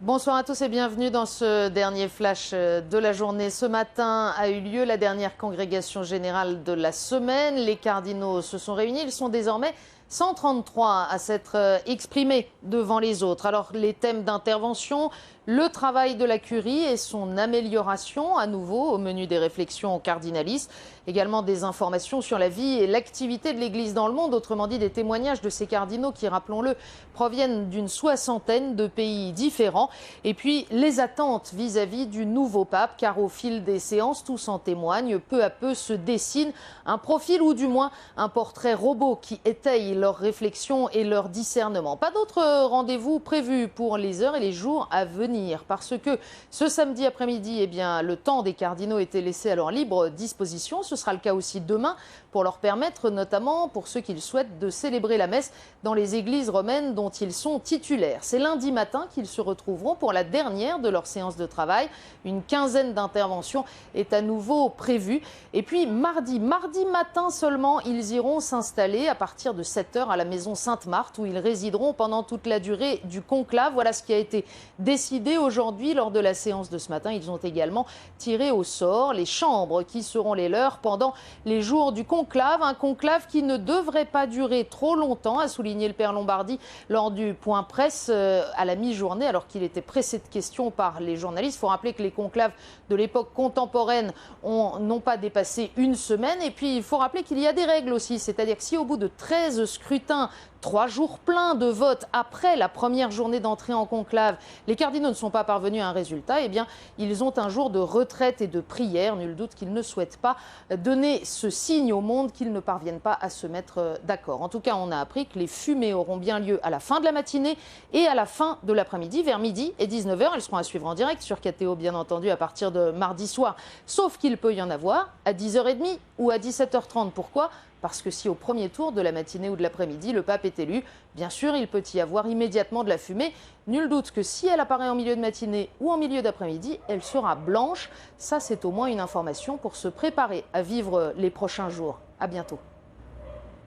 Bonsoir à tous et bienvenue dans ce dernier flash de la journée. Ce matin a eu lieu la dernière congrégation générale de la semaine. Les cardinaux se sont réunis. Ils sont désormais 133 à s'être exprimés devant les autres. Alors les thèmes d'intervention, le travail de la curie et son amélioration à nouveau au menu des réflexions cardinalistes. Également des informations sur la vie et l'activité de l'Église dans le monde, autrement dit des témoignages de ces cardinaux qui, rappelons-le, proviennent d'une soixantaine de pays différents. Et puis les attentes vis-à-vis du nouveau pape, car au fil des séances, tous en témoignent, peu à peu se dessine un profil ou du moins un portrait robot qui étaye leurs réflexions et leur discernement. Pas d'autres rendez-vous prévus pour les heures et les jours à venir, parce que ce samedi après-midi, le temps des cardinaux était laissé à leur libre disposition. Ce sera le cas aussi demain pour leur permettre, notamment pour ceux qui le souhaitent, de célébrer la messe dans les églises romaines dont ils sont titulaires. C'est lundi matin qu'ils se retrouveront pour la dernière de leur séance de travail. Une quinzaine d'interventions est à nouveau prévue. Et puis mardi matin seulement, ils iront s'installer à partir de 7h à la maison Sainte-Marthe où ils résideront pendant toute la durée du conclave. Voilà ce qui a été décidé aujourd'hui lors de la séance de ce matin. Ils ont également tiré au sort les chambres qui seront les leurs pendant les jours du conclave. Un conclave qui ne devrait pas durer trop longtemps, a souligné le père Lombardi lors du point presse à la mi-journée, alors qu'il était pressé de questions par les journalistes. Il faut rappeler que les conclaves de l'époque contemporaine n'ont pas dépassé une semaine. Et puis il faut rappeler qu'il y a des règles aussi, c'est-à-dire que si au bout de 13 scrutins, 3 jours pleins de vote après la première journée d'entrée en conclave, les cardinaux ne sont pas parvenus à un résultat, ils ont un jour de retraite et de prière. Nul doute qu'ils ne souhaitent pas donner ce signe au monde qu'ils ne parviennent pas à se mettre d'accord. En tout cas, on a appris que les fumées auront bien lieu à la fin de la matinée et à la fin de l'après-midi, vers midi et 19h. Elles seront à suivre en direct sur KTO, bien entendu, à partir de mardi soir. Sauf qu'il peut y en avoir à 10h30 ou à 17h30. Pourquoi ? Parce que si au premier tour de la matinée ou de l'après-midi, le pape est élu, bien sûr, il peut y avoir immédiatement de la fumée. Nul doute que si elle apparaît en milieu de matinée ou en milieu d'après-midi, elle sera blanche. Ça, c'est au moins une information pour se préparer à vivre les prochains jours. À bientôt.